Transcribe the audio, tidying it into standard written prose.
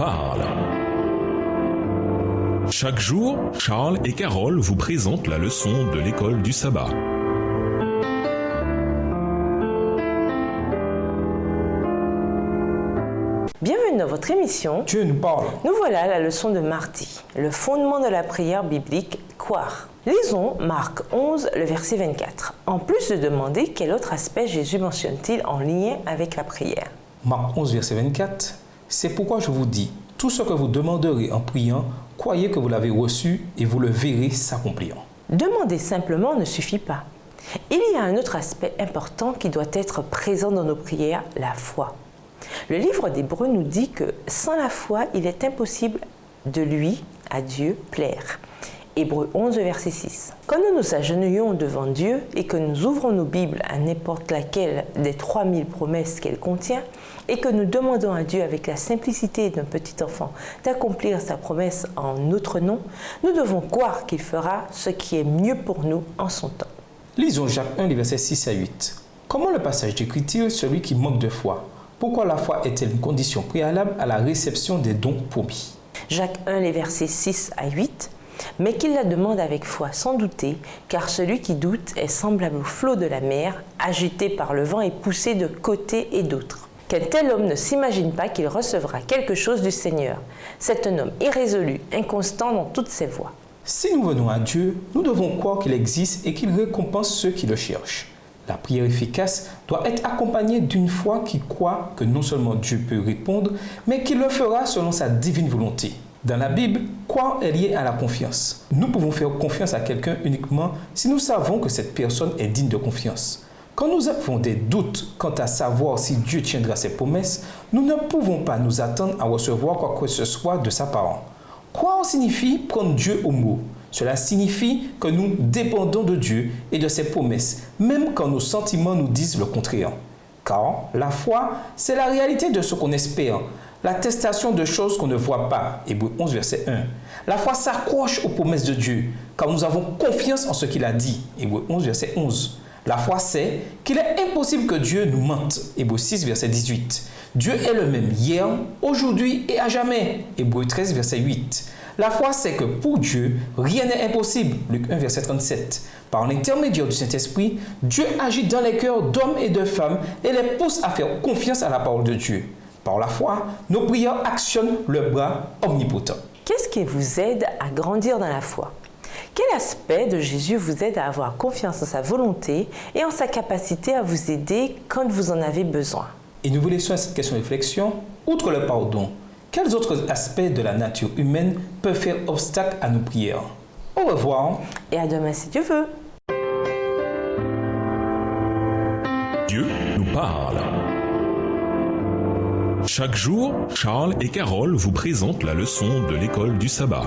parle. Chaque jour, Charles et Carole vous présentent la leçon de l'école du sabbat. Bienvenue dans votre émission. Dieu nous parle. Nous voilà à la leçon de mardi, le fondement de la prière biblique, croire. Lisons Marc 11, le verset 24. En plus de demander, quel autre aspect Jésus mentionne-t-il en lien avec la prière? Marc 11, verset 24. C'est pourquoi je vous dis, tout ce que vous demanderez en priant, croyez que vous l'avez reçu et vous le verrez s'accomplir. Demander simplement ne suffit pas. Il y a un autre aspect important qui doit être présent dans nos prières, la foi. Le livre d'Hébreux nous dit que sans la foi, il est impossible de lui, à Dieu, plaire. Hébreux 11, verset 6. Quand nous nous agenouillons devant Dieu et que nous ouvrons nos Bibles à n'importe laquelle des 3000 promesses qu'elle contient et que nous demandons à Dieu avec la simplicité d'un petit enfant d'accomplir sa promesse en notre nom, nous devons croire qu'il fera ce qui est mieux pour nous en son temps. Lisons Jacques 1, les versets 6 à 8. Comment le passage décrit-il celui qui manque de foi? Pourquoi la foi est-elle une condition préalable à la réception des dons promis? Jacques 1, les versets 6 à 8. Mais qu'il la demande avec foi sans douter, car celui qui doute est semblable au flot de la mer, agité par le vent et poussé de côté et d'autre. Qu'un tel homme ne s'imagine pas qu'il recevra quelque chose du Seigneur. C'est un homme irrésolu, inconstant dans toutes ses voies. Si nous venons à Dieu, nous devons croire qu'il existe et qu'il récompense ceux qui le cherchent. La prière efficace doit être accompagnée d'une foi qui croit que non seulement Dieu peut répondre, mais qu'il le fera selon sa divine volonté. Dans la Bible, croire est lié à la confiance. Nous pouvons faire confiance à quelqu'un uniquement si nous savons que cette personne est digne de confiance. Quand nous avons des doutes quant à savoir si Dieu tiendra ses promesses, nous ne pouvons pas nous attendre à recevoir quoi que ce soit de sa part. Croire signifie prendre Dieu au mot. Cela signifie que nous dépendons de Dieu et de ses promesses, même quand nos sentiments nous disent le contraire. Car la foi, c'est la réalité de ce qu'on espère, l'attestation de choses qu'on ne voit pas. Hébreux 11, verset 1. La foi s'accroche aux promesses de Dieu, car nous avons confiance en ce qu'il a dit. Hébreux 11, verset 11. La foi sait qu'il est impossible que Dieu nous mente. Hébreux 6, verset 18. Dieu est le même hier, aujourd'hui et à jamais. Hébreux 13, verset 8. La foi sait que pour Dieu, rien n'est impossible. Luc 1, verset 37. Par l'intermédiaire du Saint-Esprit, Dieu agit dans les cœurs d'hommes et de femmes et les pousse à faire confiance à la parole de Dieu. Par la foi, nos prières actionnent le bras omnipotent. Qu'est-ce qui vous aide à grandir dans la foi? Quel aspect de Jésus vous aide à avoir confiance en sa volonté et en sa capacité à vous aider quand vous en avez besoin? Et nous vous laissons à cette question de réflexion. Outre le pardon, quels autres aspects de la nature humaine peuvent faire obstacle à nos prières? Au revoir. Et à demain si Dieu veut. Dieu nous parle. Chaque jour, Charles et Carole vous présentent la leçon de l'école du sabbat.